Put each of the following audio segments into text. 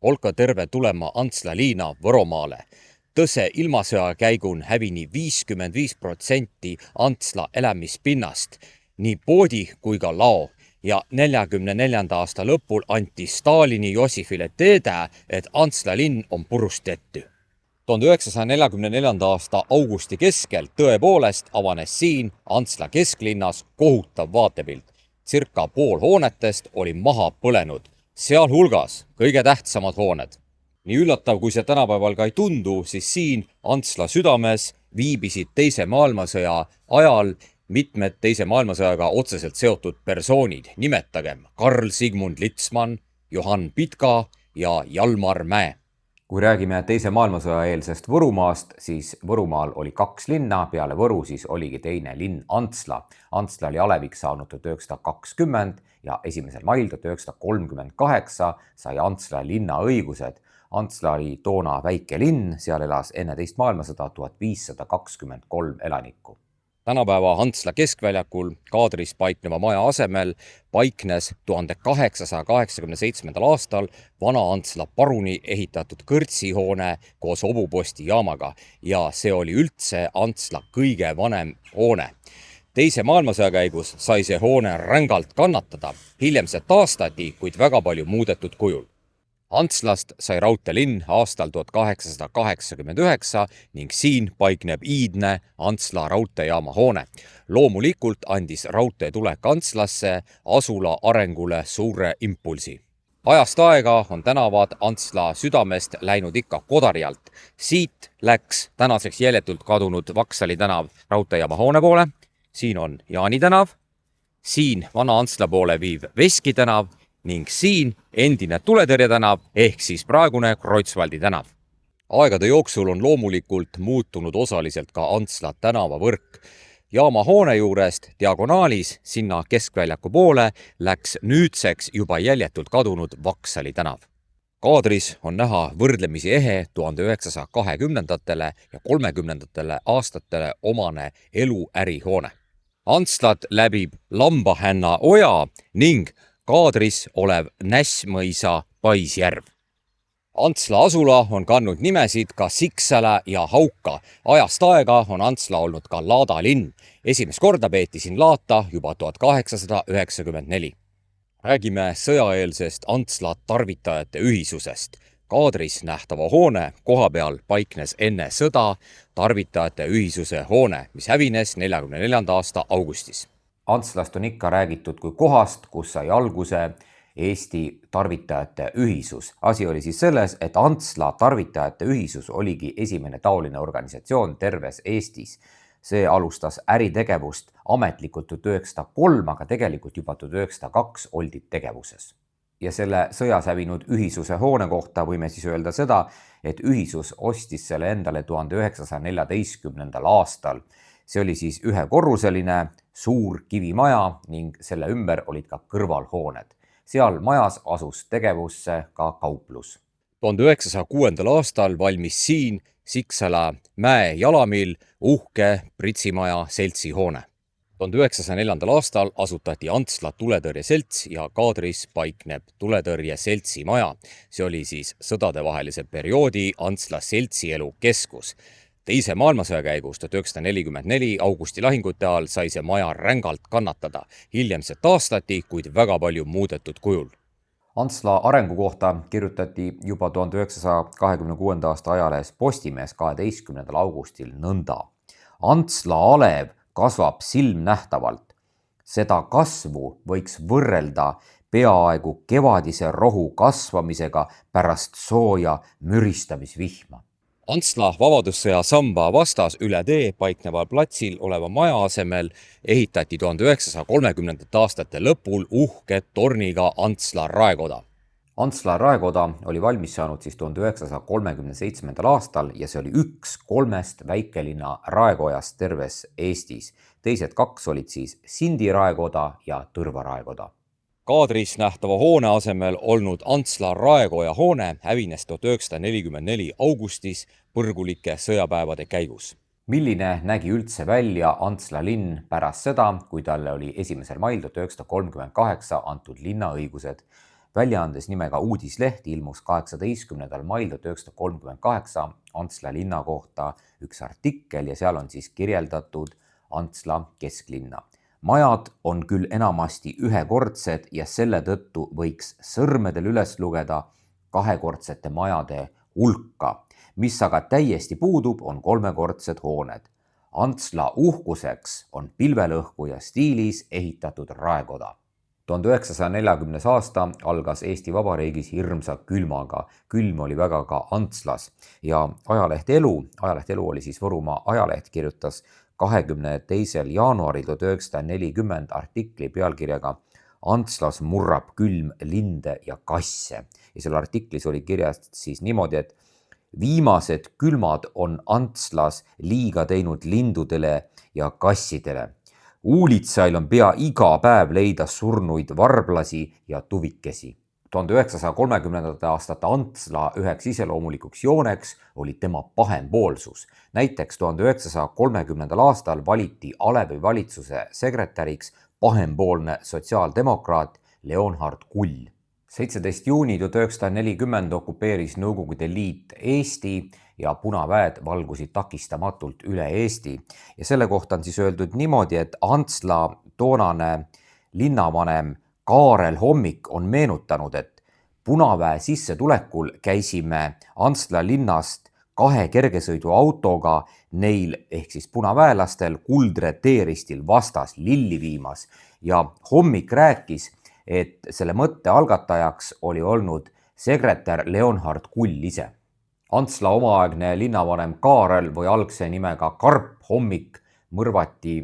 Olka terve tulema Antsla liina Võromaale. Tõse ilmasõja käigun hävini 55% Antsla elämispinnast, nii poodi kui ka lao, ja 44. aasta lõpul anti Stalini Jossifile teede, et Antsla linn on purust tetty. 1944. aasta augusti keskel tõepoolest avanes siin Antsla kesklinnas kohutav vaatepilt. Circa pool hoonetest oli maha põlenud, sealhulgas kõige tähtsamad hooned. Nii üllatav, kui see tänapäeval ka ei tundu, siis siin Antsla südames viibisid teise maailmasõja ajal mitmed teise maailmasõjaga otseselt seotud persoonid. Nimetagem Karl Sigmund Litzmann, Johann Pitka ja Jalmar Mäe. Kui räägime teise maailmasõja eelsest Võrumaast, siis Võrumaal oli 2 linna, peale Võru siis oligi teine linn Antsla. Antsla oli aleviks saanud 1920 ja 1. mail 1938 sai Antsla linna õigused. Antsla oli toona väike linn, seal elas enne teist maailmasõda 1523 elanikku. Tänapäeva Antsla keskväljakul kaadris paikneva maja asemel paiknes 1887. aastal vana Antsla paruni ehitatud kõrtsihoone koos obuposti jaamaga ja see oli üldse Antsla kõige vanem hoone. Teise maailmasõja käigus sai see hoone rängalt kannatada, hiljem see taastati, kuid väga palju muudetud kujul. Antslast sai raudteelinn aastal 1889 ning siin paikneb iidne Antsla raudteejaama hoone. Loomulikult andis raudtee tulek Antslasse asula arengule suure impulsi. Ajast aega on tänavad Antsla südamest läinud ikka Kodarjalt. Siit läks tänaseks jäljetult kadunud Vaksali tänav raudteejaama hoone poole. Siin on Jaani tänav, siin vana Antsla poole viiv Veski tänav ning siin endine Tuletõrje tänav ehk siis praegune Kreutzwaldi tänav. Aegade jooksul on loomulikult muutunud osaliselt ka Antsla tänavavõrk. Jaama hoone juurest diagonaalis sinna keskväljaku poole läks nüüdseks juba jäljetult kadunud Vaksali tänav. Kaadris on näha võrdlemisi ehe 1920. ja 30. aastatele omane eluärihoone. Antslat läbib Lambahänna oja ning kaadris olev Näsmõisa Paisjärv. Antsla asula on kandnud nimesid ka Siksäla ja Hauka. Ajast aega on Antsla olnud ka laadalinn. Esimest korda peeti siin laata juba 1894. Räägime sõjaeelsest Antsla tarvitajate ühisusest. Kaadris nähtava hoone koha peal paiknes enne sõda tarvitajate ühisuse hoone, mis hävines 44. aasta augustis. Antslast on ikka räägitud kui kohast, kus sai alguse Eesti tarvitajate ühisus. Asi oli siis selles, et Antsla tarvitajate ühisus oligi esimene taoline organisatsioon terves Eestis. See alustas äritegevust ametlikult 1903, aga tegelikult juba 1902 oldi tegevuses. Ja selle sõjas hävinud ühisuse hoone kohta võime siis öelda seda, et ühisus ostis selle endale 1914. aastal. See oli siis ühekorruseline suur kivimaja ning selle ümber olid ka kõrvalhooned. Seal majas asus tegevusse ka kauplus. 1906. aastal valmis siin Siksäla mäe jalamill uhke Pritsimaja seltsihoone. 1904. aastal asutati Antsla tuletõrje selts ja kaadris paikneb tuletõrje seltsimaja. See oli siis sõdadevahelise perioodi Antsla seltsielu keskus. Teise maailmasõja käigus 1944 augusti lahingute all sai see maja rängalt kannatada. Hiljem see taastati, kuid väga palju muudetud kujul. Antsla arengu kohta kirjutati juba 1926. aasta ajalehes Postimees 12. augustil nõnda. Antsla alev kasvab silmnähtavalt. Seda kasvu võiks võrrelda peaaegu kevadise rohu kasvamisega pärast sooja müristamisvihma. Antsla vabadussõja samba vastas üle tee paikneval platsil oleva maja asemel ehitati 1930. aastate lõpul uhke torniga Antsla raekoda. Antsla raekoda oli valmis saanud siis 1937. aastal ja see oli üks 3 väikelinna raekojast terves Eestis. Teised 2 olid siis Sindi raekoda ja Tõrva raekoda. Kaadris nähtava hoone asemel olnud Antsla raekoja hoone hävines 1944 augustis põrgulike sõjapäevade käigus. Milline nägi üldse välja Antsla linn pärast seda, kui talle oli 1. mail 1938 antud linnaõigused? väljaandes nimega Uudisleht ilmus 18. mail 1938 Antsla linna kohta üks artikkel ja seal on siis kirjeldatud Antsla kesklinna. Majad on küll enamasti ühekordsed ja selle tõttu võiks sõrmedel üles lugeda kahekordsete majade hulka, mis aga täiesti puudub, on kolmekordsed hooned. Antsla uhkuseks on pilvelõhkuja stiilis ehitatud raekoda. 1940. aasta algas Eesti Vabariigis hirmsa külmaga. Külm oli väga ka Antslas ja ajaleht Elu oli siis Võrumaa ajaleht, kirjutas 22. jaanuaril 1940 artikli pealkirjaga Antslas murrab külm linde ja kasse. Ja selle artiklis oli kirjas siis niimoodi, et viimased külmad on Antslas liiga teinud lindudele ja kassidele. Uulitsail on pea iga päev leida surnuid varblasi ja tuvikesi. 1930. aastate Antsla üheks iseloomulikuks jooneks oli tema pahempoolsus. Näiteks 1930. aastal valiti Alevi valitsuse sekretäriks pahempoolne sotsiaaldemokraat Leonhard Kull. 17. juuni 1940 okupeeris Nõukogude Liit Eesti ja punaväed valgusid takistamatult üle Eesti. Ja selle kohta on siis öeldud niimoodi, et Antsla toonane linnavanem Kaarel Hommik on meenutanud, et punaväe sissetulekul käisime Antsla linnast 2 kergesõiduautoga neil ehk siis punaväelastel Kuldre teeristil vastas lilli viimas ja Hommik rääkis, et selle mõtte algatajaks oli olnud sekretär Leonhard Kull ise. Antsla omaaegne linnavanem Kaarel või algse nimega Karp Hommik mõrvati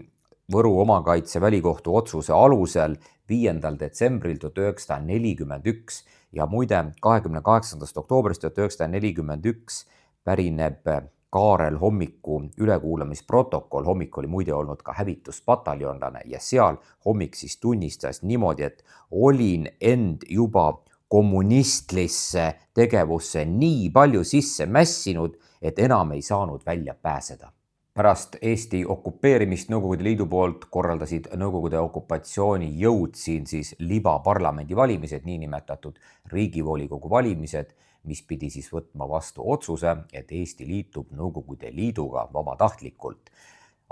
Võru omakaitse välikohtu otsuse alusel 5. detsembril 1941 ja muide 28. oktoobrist 1941 pärineb Kaarel Hommiku ülekuulamisprotokoll. Hommik oli muide olnud ka hävituspataljonlane ja seal Hommik siis tunnistas niimoodi, et olin end juba kommunistlisse tegevusse nii palju sisse mässinud, et enam ei saanud välja pääseda. Pärast Eesti okupeerimist Nõukogude Liidu poolt korraldasid Nõukogude okupatsiooni jõud siin siis libaparlamendi valimised, niinimetatud Riigivolikogu valimised, mis pidi siis võtma vastu otsuse, et Eesti liitub Nõukogude Liiduga vabatahtlikult.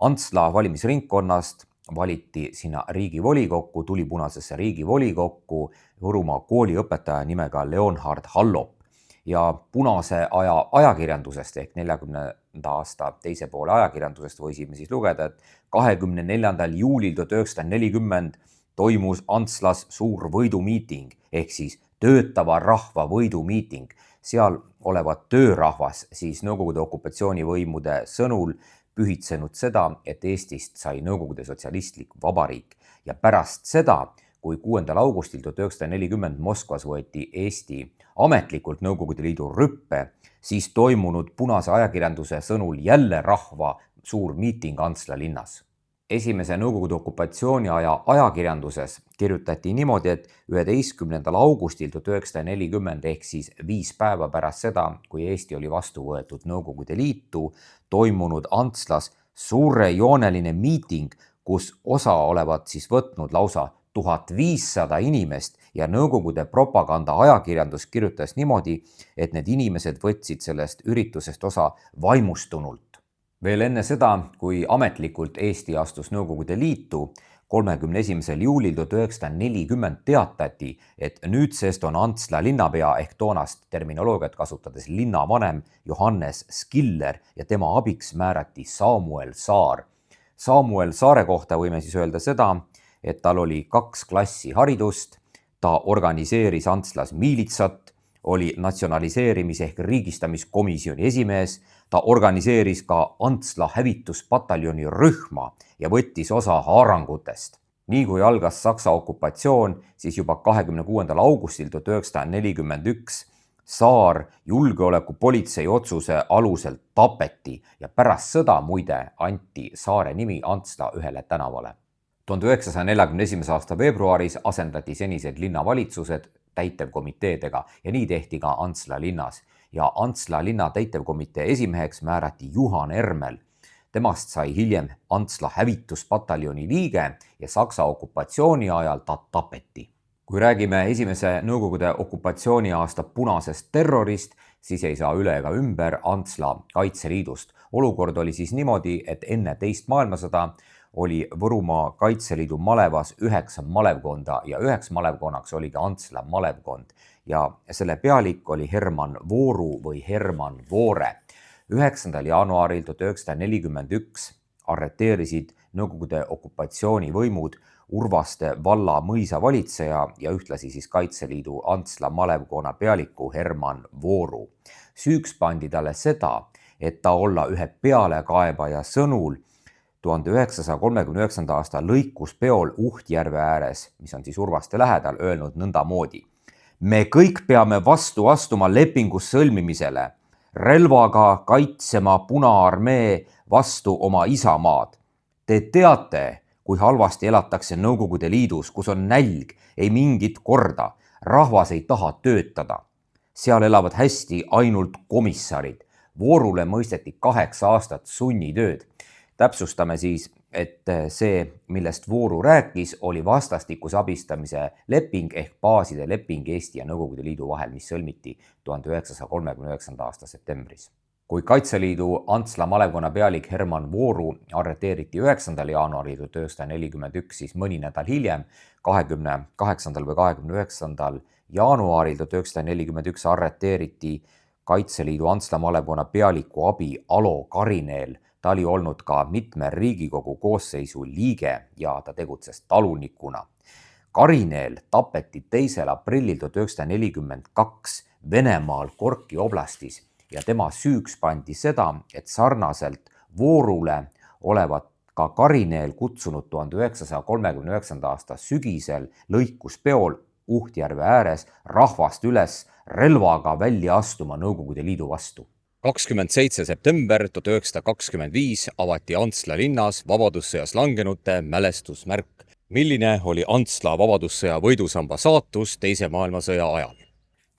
Antsla valimisringkonnast valiti sinna Riigivolikokku, tuli punasesse Riigivolikokku Võrumaa kooliõpetaja nimega Leonhard Hallop ja punase aja ajakirjandusest ehk 40. aasta teise poole ajakirjandusest võisime siis lugeda, et 24. juulil 1940 toimus Antslas suur võidumiiting ehk siis töötava rahva võidumiiting. Seal olevat töörahvas siis Nõukogude okupatsioonivõimude sõnul pühitsenud seda, et Eestist sai Nõukogude sotsialistlik vabariik ja pärast seda, kui 6. augustil 1940 Moskvas võeti Eesti ametlikult Nõukogude Liidu rüppe, siis toimunud punase ajakirjanduse sõnul jälle rahva suur miiting Antsla linnas. Esimese Nõukogude okupatsiooni aja ajakirjanduses kirjutati niimoodi, et 11. augustil 1940 ehk siis 5 päeva pärast seda, kui Eesti oli vastu võetud Nõukogude Liitu, toimunud Antslas suurejooneline miiting, kus osa olevat siis võtnud lausa 1500 inimest ja Nõukogude propaganda ajakirjandus kirjutas niimoodi, et need inimesed võtsid sellest üritusest osa vaimustunult. Veel enne seda, kui ametlikult Eesti astus Nõukogude Liitu, 31. juulil 1940 teatati, et nüüdsest on Antsla linnapea ehk toonast terminoloogiat kasutades linnavanem Johannes Skiller ja tema abiks määrati Samuel Saar. Samuel Saare kohta võime siis öelda seda, et tal oli 2 klassi haridust, ta organiseeris Antslas miilitsat, oli natsionaliseerimis- ehk riigistamiskomisjoni esimees, ta organiseeris ka Antsla hävituspataljoni rühma ja võttis osa haarangutest. Nii kui algas Saksa okupatsioon, siis juba 26. augustil 1941 Saar julgeolekupolitsei otsuse alusel tapeti ja pärast sõda muide anti Saare nimi Antsla ühele tänavale. 1941. aasta veebruaris asendati senised linnavalitsused täitevkomiteedega ja nii tehti ka Antsla linnas. Ja Antsla linna täitevkomitee esimeheks määrati Juhan Ermel. Temast sai hiljem Antsla hävituspataljoni liige ja Saksa okupatsiooni ajal ta tapeti. kui räägime esimese Nõukogude okupatsiooniaasta punasest terrorist, siis ei saa üle ega ümber Antsla Kaitseliidust. Olukord oli siis niimoodi, et enne teist maailmasõda oli Võrumaa Kaitseliidu malevas 9 malevkonda ja 1 malevkonnaks oligi Antsla malevkond ja selle pealik oli Herman Vooru või Herman Voore. 9. jaanuaril 1941 arreteerisid Nõukogude okupatsioonivõimud Urvaste valla mõisavalitseja ja ühtlasi siis Kaitseliidu Antsla malevkonna pealiku Herman Vooru. Süüks pandi talle seda, et ta olla ühe pealekaebaja sõnul 1939. aasta lõikuspeol Uhtjärve ääres, mis on siis Urvaste lähedal, öelnud nõndamoodi. Me kõik peame vastu astuma lepingus sõlmimisele, relvaga kaitsema Punaarmee vastu oma isamaad. Te teate, kui halvasti elatakse Nõukogude Liidus, kus on nälg, ei mingit korda, rahvas ei taha töötada. Seal elavad hästi ainult komissarid. Voorule mõisteti 8 aastat sunnitööd. Täpsustame siis, et see, millest Vooru rääkis, oli vastastikuse abistamise leping ehk baaside leping Eesti ja Nõukogude Liidu vahel, mis sõlmiti 1939. aasta septembris. Kui Kaitseliidu Antsla malevkonna pealik Herman Vooru arreteeriti 9. jaanuaril 1941, siis mõni nädal hiljem, 28. või 29. jaanuaril 1941 arreteeriti Kaitseliidu Antsla malevkonna pealiku abi Alo Karineel. Ta oli olnud ka mitme Riigikogu koosseisu liige ja ta tegutses talunikuna. Karineel tapeti 2. aprillil 1942 Venemaal Gorki oblastis ja tema süüks pandi seda, et sarnaselt Voorule olevat ka Karineel kutsunud 1939. aasta sügisel lõikuspeol Uhtjärve ääres rahvast üles relvaga välja astuma Nõukogude Liidu vastu. 27. september 1925 avati Antsla linnas vabadussõjas langenute mälestusmärk. Milline oli Antsla vabadussõja võidusamba saatus teise maailmasõja ajal?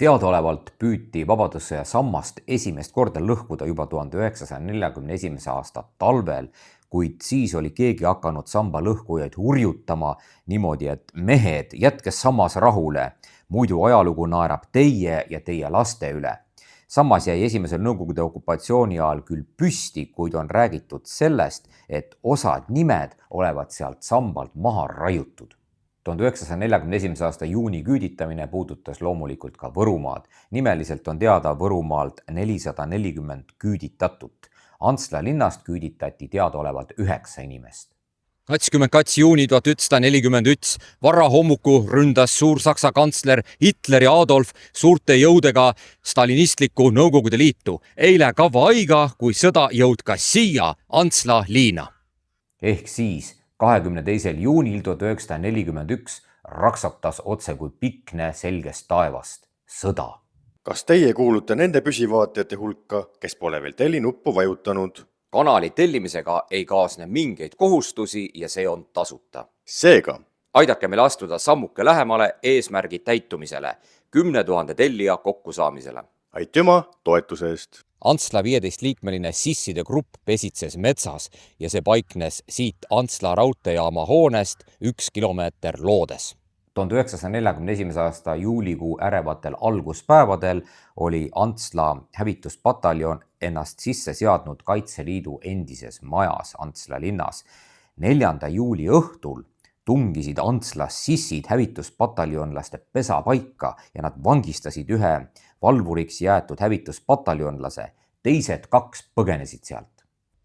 Teadaolevalt püüti vabadussõja sammast esimest korda lõhkuda juba 1941. aasta talvel, kuid siis oli keegi hakanud samba lõhkujaid hurjutama niimoodi, et mehed, jätke sammas rahule, muidu ajalugu naerab teie ja teie laste üle. Samas jäi esimesel Nõukogude okupatsiooni ajal küll püsti, kuid on räägitud sellest, et osad nimed olevat sealt sambalt maha raiutud. 1941. aasta juuni küüditamine puudutas loomulikult ka Võrumaad. Nimeliselt on teada Võrumaalt 440 küüditatut. Antsla linnast küüditati teadaolevalt 9 inimest. 22. juuni 1941 varahommuku ründas Suur-Saksa kantsler Hitler ja Adolf suurte jõudega stalinistlikku Nõukogude Liitu. Eile kavva aiga, kui sõda jõud ka siia Antsla liina. Ehk siis 22. juunil 1941 raksatas otse kui pikne selgest taevast sõda. Kas teie kuulute nende püsivaatajate hulka, kes pole veel tellinuppu vajutanud? Kanali tellimisega ei kaasne mingeid kohustusi ja see on tasuta. Seega, aidake meil astuda sammuke lähemale eesmärgi täitumisele, 10 000 tellija kokkusaamisele. aitüma toetuse eest! Antsla 15-liikmeline sisside grupp pesitses metsas ja see paiknes siit Antsla raudteejaama hoonest 1 kilomeeter loodes. 1941. aasta juulikuu ärevatel alguspäevadel oli Antsla hävituspataljon ennast sisse seadnud Kaitseliidu endises majas Antsla linnas. 4. juuli õhtul tungisid Antslas sissid hävituspataljonlaste pesapaika ja nad vangistasid ühe valvuriks jäetud hävituspataljonlase. Teised 2 põgenesid sealt.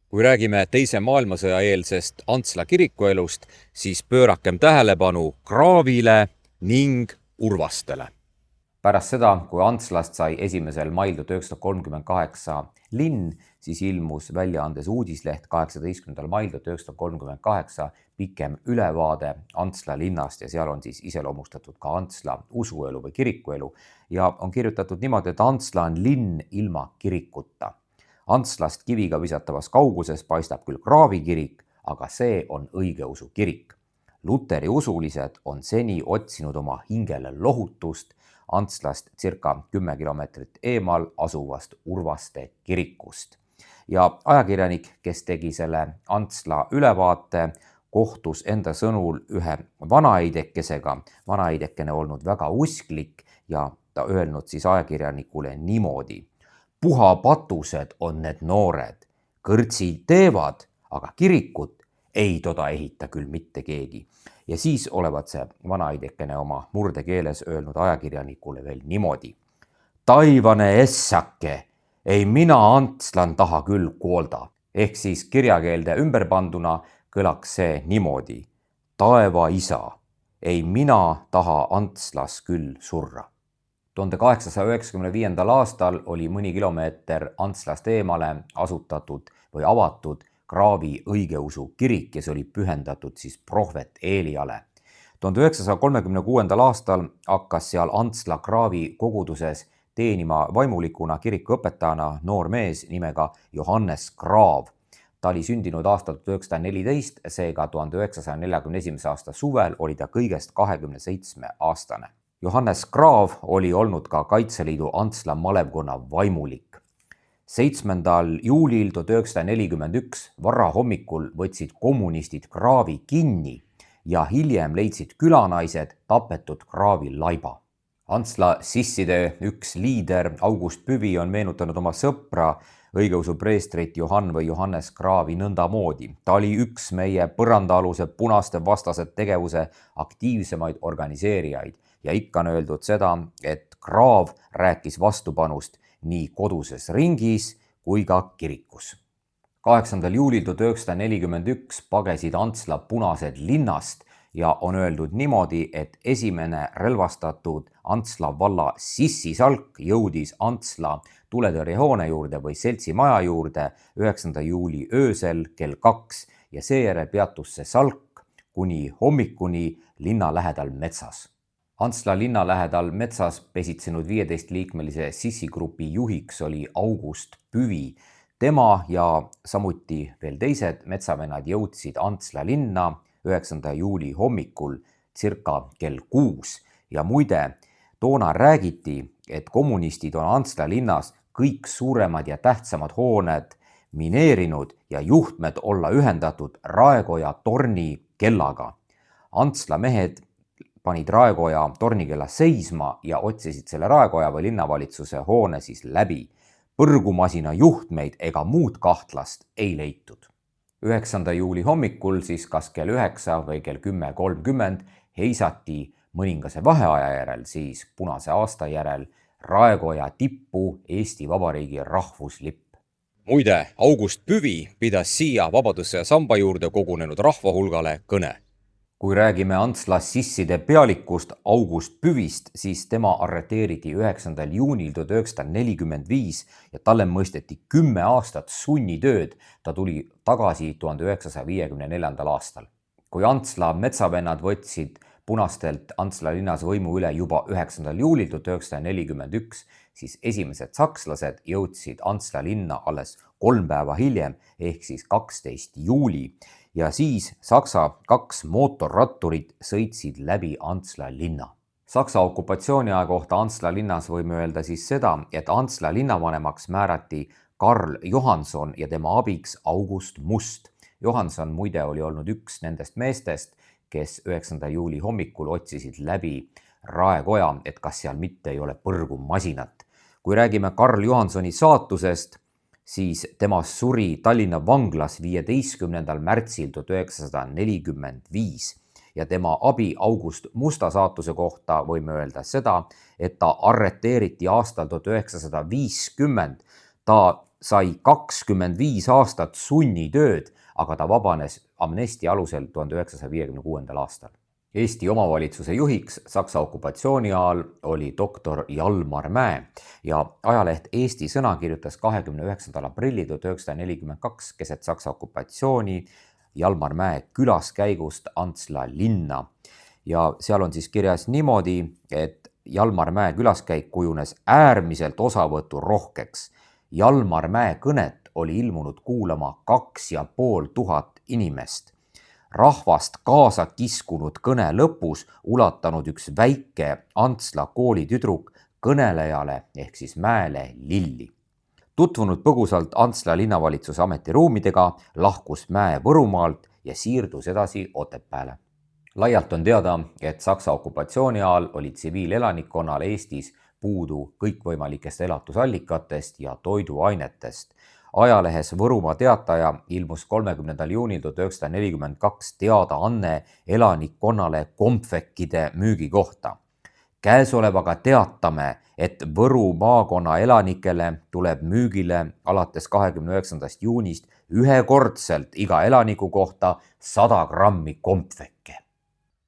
Kui räägime teise maailmasõja eelsest Antsla kirikuelust, siis pöörakem tähelepanu kraavile ning Urvastele. Pärast seda, kui Antslast sai 1. mail 1938 linn, siis ilmus väljaandes uudisleht 18. mail 1938 pikem ülevaade Antsla linnast ja seal on siis iseloomustatud ka Antsla usuelu või kirikuelu ja on kirjutatud niimoodi, et Antsla on linn ilma kirikuta. Antslast kiviga visatavas kauguses paistab küll kraavikirik, aga see on õigeusu kirik. Luteri usulised on seni otsinud oma hingele lohutust Antslast circa 10 kilomeetrit eemal asuvast Urvaste kirikust. Ja ajakirjanik, kes tegi selle Antsla ülevaate, kohtus enda sõnul ühe vanaeidekesega, vanaeidekene olnud väga usklik ja ta öelnud siis ajakirjanikule niimoodi: puhapatused on need noored, kõrtsid teevad, aga kirikut ei toda ehita küll mitte keegi. Ja siis olevat see vanaeidekene oma murdekeeles öelnud ajakirjanikule veel niimoodi: taivane essake, ei mina Antslan taha küll kuolda. Ehk siis kirjakeelde ümber panduna kõlaks see niimoodi: taeva isa, ei mina taha Antslas küll surra. 1895. aastal oli mõni kilomeeter Antslast eemale asutatud või avatud Kraavi õigeusu kirik ja see oli pühendatud siis prohvet Eeliale. 1936. aastal hakkas seal Antsla Kraavi koguduses teenima vaimulikuna kirikuõpetajana noor mees nimega Johannes Kraav. Ta oli sündinud aastal 1914, seega 1941. aasta suvel oli ta kõigest 27-aastane. Johannes Kraav oli olnud ka Kaitseliidu Antsla malevkonna vaimulik. 7. juulil 1941 varahommikul võtsid kommunistid Kraavi kinni ja hiljem leidsid külanaised tapetud Kraavi laiba. Antsla sisside üks liider August Püvi on meenutanud oma sõpra, õigeusu preestrit Johann või Johannes Kraavi nõndamoodi. Ta oli üks meie põrandaaluse punaste vastased tegevuse aktiivsemaid organiseerijaid ja ikka on öeldud seda, et Kraav rääkis vastupanust nii koduses ringis kui ka kirikus. 8. juulil 1941 pagesid Antsla punased linnast ja on öeldud niimoodi, et esimene relvastatud Antsla valla sissisalk jõudis Antsla tuletõrjehoone juurde või seltsimaja juurde 9. juuli öösel kell 2 ja seejärel peatus see salk kuni hommikuni linna lähedal metsas. Antsla linna lähedal metsas pesitsenud 15-liikmelise sissigrupi juhiks oli August Püvi. Tema ja samuti veel teised metsavennad jõudsid Antsla linna 9. juuli hommikul circa kell 6 ja muide, toona räägiti, et kommunistid on Antsla linnas kõik suuremad ja tähtsamad hooned mineerinud ja juhtmed olla ühendatud Raekoja torni kellaga. Antsla mehed panid Raekoja tornikella seisma ja otsisid selle Raekoja või linnavalitsuse hoone siis läbi. Põrgumasina juhtmeid ega muud kahtlast ei leitud. 9. juuli hommikul siis kas kell 9 või kell 10.30 heisati mõningase vaheaja järel siis punase aasta järel Raekoja tippu Eesti Vabariigi rahvuslipp. Muide, August Püvi pidas siia Vabadussõja samba juurde kogunenud rahvahulgale kõne. Kui räägime Antsla sisside pealikust August Püvist, siis tema arreteeriti 9. juunil 1945 ja talle mõisteti 10 aastat sunnitööd. Ta tuli tagasi 1954. aastal. Kui Antsla metsavennad võtsid punastelt Antsla linnas võimu üle juba 9. juulil 1941, siis esimesed sakslased jõudsid Antsla linna alles 3 päeva hiljem ehk siis 12. juuli. Ja siis Saksa 2 mootorratturit sõitsid läbi Antsla linna. Saksa okupatsiooniaja kohta Antsla linnas võime öelda siis seda, et Antsla linnavanemaks määrati Karl Johanson ja tema abiks August Must. Johanson muide oli olnud üks nendest meestest, kes 9. juuli hommikul otsisid läbi Raekoja, et kas seal mitte ei ole põrgumasinat. Kui räägime Karl Johansoni saatusest, siis tema suri Tallinna vanglas 15. märtsil 1945 ja tema abi August Musta saatuse kohta võime öelda seda, et ta arreteeriti aastal 1950. Ta sai 25 aastat sunnitööd, aga ta vabanes amnestia alusel 1956. aastal. Eesti omavalitsuse juhiks Saksa okupatsiooni ajal oli doktor Jalmar Mäe ja ajaleht Eesti Sõna kirjutas 29. aprilli 1942 keset Saksa okupatsiooni Jalmar Mäe külaskäigust Antsla linna. Ja seal on siis kirjas niimoodi, et Jalmar Mäe külaskäik kujunes äärmiselt osavõturohkeks. Jalmar Mäe kõnet oli ilmunud kuulama 2500 inimest. Rahvast kaasa kiskunud kõne lõpus ulatanud üks väike Antsla koolitüdruk kõnelejale ehk siis Mäele lilli. Tutvunud põgusalt Antsla linnavalitsuse ametiruumidega lahkus Mäe Võrumaalt ja siirdus edasi Otepääle. Laialt on teada, et Saksa okupatsiooni ajal oli tsiviilelanikkonnal Eestis puudu kõikvõimalikest elatusallikatest ja toiduainetest. Ajalehes Võrumaa Teataja ilmus 30. juunil 1942 teadaanne elanikkonnale kompvekkide müügi kohta. Käesolevaga teatame, et Võru maakonna elanikele tuleb müügile alates 29. juunist ühekordselt iga elaniku kohta 100 grammi kompvekke.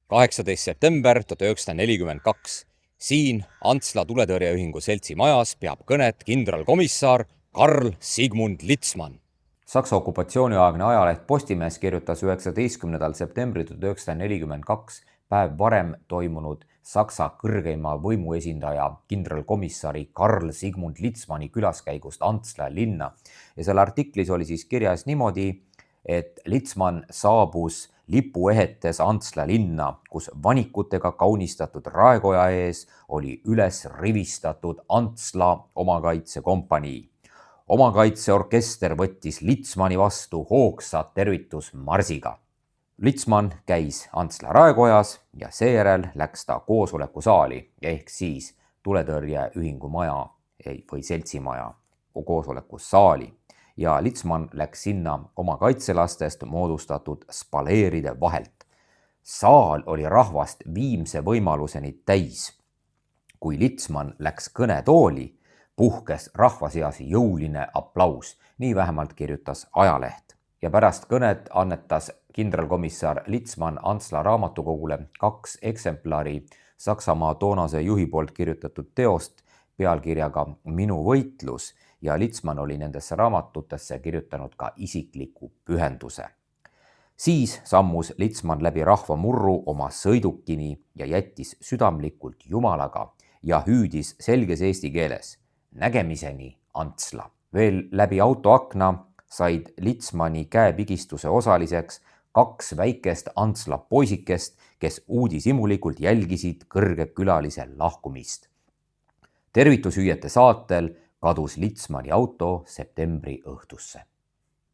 18. september 1942. Siin Antsla tuletõrjeühingu seltsi majas peab kõnet kindralkomissar Karl Sigmund Litzmann. Saksa okupatsiooniaegne ajaleht Postimees kirjutas 19. septembril 1942 päev varem toimunud Saksa kõrgeima võimuesindaja kindralkomissari Karl Sigmund Litzmanni külaskäigust Antsla linna. Ja selle artiklis oli siis kirjas niimoodi, et Litzmann saabus lipuehetes Antsla linna, kus vanikutega kaunistatud raekoja ees oli üles rivistatud Antsla omakaitsekompanii. Omakaitseorkester võttis Litzmanni vastu hoogsa tervitusmarsiga. Litzmann käis Antsla raekojas ja seejärel läks ta koosolekusaali ehk siis tuletõrjeühingu maja või seltsimaja koosolekusaali. Ja Litzmann läks sinna oma kaitselastest moodustatud spaleeride vahelt. Saal oli rahvast viimse võimaluseni täis. Kui Litzmann läks kõnetooli, puhkes rahva seas jõuline aplaus, nii vähemalt kirjutas ajaleht. Ja pärast kõnet annetas kindralkomissar Litzmann Antsla raamatukogule 2 eksemplari Saksamaa toonase juhi poolt kirjutatud teost pealkirjaga Minu võitlus ja Litzmann oli nendesse raamatutesse kirjutanud ka isikliku pühenduse. Siis sammus Litzmann läbi rahvamurru oma sõidukini ja jättis südamlikult Jumalaga ja hüüdis selges eesti keeles nägemiseni Antsla. Veel läbi autoakna said Litzmanni käepigistuse osaliseks 2 väikest Antsla poisikest, kes uudishimulikult jälgisid kõrgekülalise lahkumist. Tervitushüüete saatel kadus Litzmanni auto septembri õhtusse.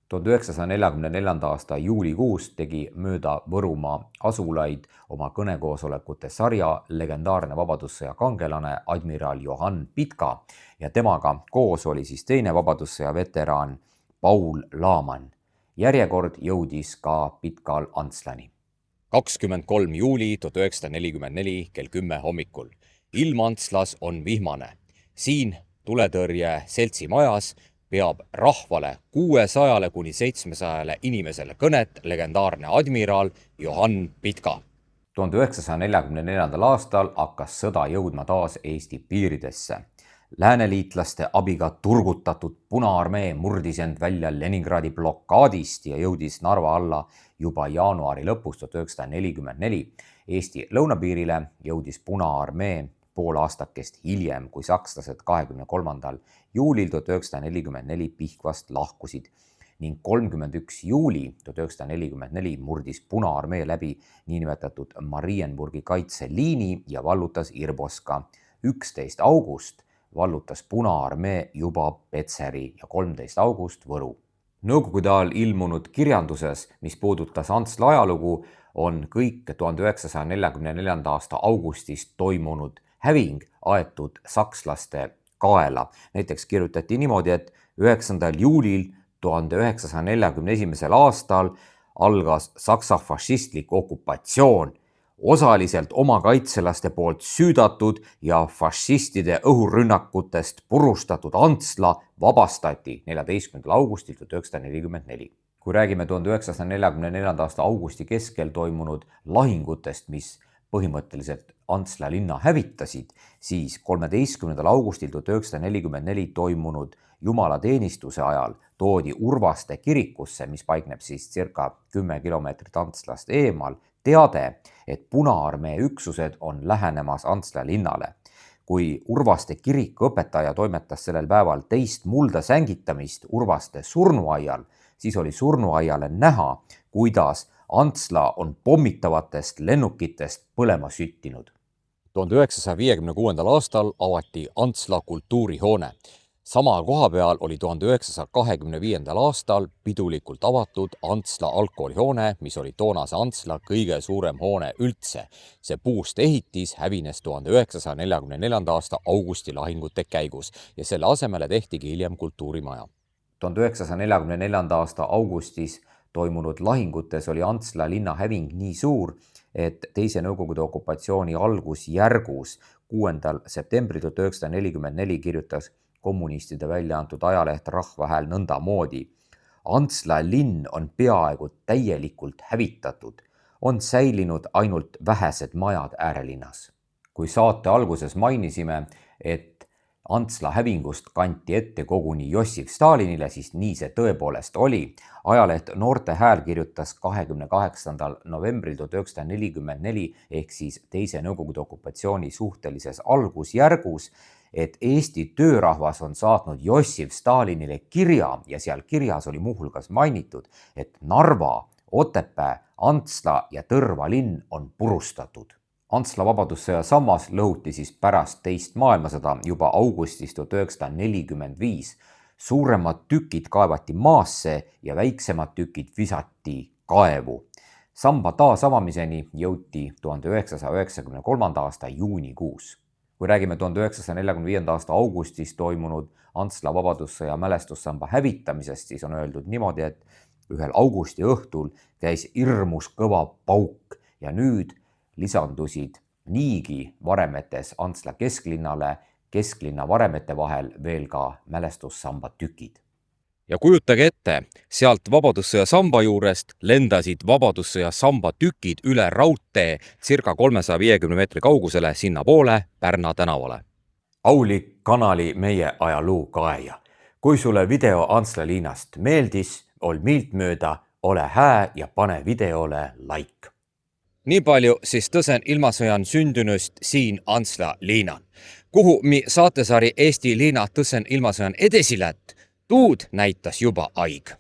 1944. aasta juulikuus tegi mööda Võrumaa asulaid oma kõnekoosolekute sarja legendaarne vabadussõja kangelane admiral Johann Pitka ja temaga koos oli siis teine vabadussõja veteraan Paul Laaman. Järjekord jõudis ka Pitkal Antslani. 23. juuli 1944 kell 10 hommikul. Ilm Antslas on vihmane. Siin tuletõrje seltsi majas peab rahvale 600 kuni 700 inimesele kõnet legendaarne admiral Johann Pitka. 1944. aastal hakkas sõda jõudma taas Eesti piiridesse. Lääneliitlaste abiga turgutatud Punaarmee murdis end välja Leningradi blokaadist ja jõudis Narva alla juba jaanuari lõpus 1944. Eesti lõunapiirile jõudis Punaarmee pool aastakest hiljem, kui sakslased 23. juulil 1944 Pihkvast lahkusid ning 31. juuli 1944 murdis Punaarmee läbi niinimetatud Marienburgi kaitseliini ja vallutas Irboska. 11. august vallutas Punaarmee juba Petseri ja 13. august Võru. Nõukogude ajal ilmunud kirjanduses, mis puudutas Antsla ajalugu, on kõik 1944. aasta augustis toimunud häving aetud sakslaste kaela. Näiteks kirjutati niimoodi, et 9. juulil 1941. aastal algas Saksa fašistlik okupatsioon, osaliselt oma kaitselaste poolt süüdatud ja fašistide õhurünnakutest purustatud Antsla vabastati 14. augustil 1944. Kui räägime 1944. aasta augusti keskel toimunud lahingutest, mis põhimõtteliselt Antsla linna hävitasid, siis 13. augustil 1944 toimunud jumalateenistuse ajal toodi Urvaste kirikusse, mis paikneb siis circa 10 kilomeetrit Antslast eemal, teade, et Punaarmee üksused on lähenemas Antsla linnale. Kui Urvaste kiriku õpetaja toimetas sellel päeval teist mulda sängitamist Urvaste surnuaial, siis oli surnuaiale näha, kuidas Antsla on pommitavatest lennukitest põlema süttinud. 1956. aastal avati Antsla kultuurihoone. Sama koha peal oli 1925. aastal pidulikult avatud Antsla algkoolihoone, mis oli toonase Antsla kõige suurem hoone üldse. See puust ehitis hävines 1944. aasta augusti lahingute käigus ja selle asemele tehtigi hiljem kultuurimaja. 1944. aasta augustis toimunud lahingutes oli Antsla linna häving nii suur, et teise Nõukogude okupatsiooni algusjärgus 6. septembril 1944 kirjutas kommunistide välja antud ajaleht Rahvahääl nõndamoodi. Antsla linn on peaaegu täielikult hävitatud, on säilinud ainult vähesed majad äärelinnas. Kui saate alguses mainisime, et Antsla hävingust kanti ette koguni Jossif Stalinile, siis nii see tõepoolest oli. Ajaleht Noorte Hääl kirjutas 28. novembril 1944 ehk siis teise Nõukogude okupatsiooni suhtelises algusjärgus, et Eesti töörahvas on saatnud Jossif Stalinile kirja ja seal kirjas oli muuhulgas mainitud, et Narva, Otepää, Antsla ja Tõrva linn on purustatud. Antsla vabadussõja sammas lõhuti siis pärast teist maailmasõda juba augustis 1945. Suuremad tükid kaevati maasse ja väiksemad tükid visati kaevu. Samba taasavamiseni jõuti 1993. aasta juunikuus. Kui räägime 1945. aasta augustis toimunud Antsla vabadussõja mälestussamba hävitamisest, siis on öeldud niimoodi, et ühel augusti õhtul käis hirmus kõva pauk ja nüüd lisandusid niigi varemetes Antsla kesklinnale, kesklinna varemete vahel veel ka mälestussamba tükid. Ja kujutage ette, sealt vabadussõja samba juurest lendasid vabadussõja samba tükid üle raudtee circa 350 meetri kaugusele sinna poole Pärna tänavale. Aulik kanali meie ajaloo kaeja. Kui sulle video Antsla liinast meeldis, ol meeltmööda, ole hää ja pane videole like. Nii palju siis Tõsen ilmasõjan sündünust siin Antsla liinan. Kuhu mi saatesari Eesti liina Tõsen ilmasõjan edesi lätt, tuud näitas juba aig.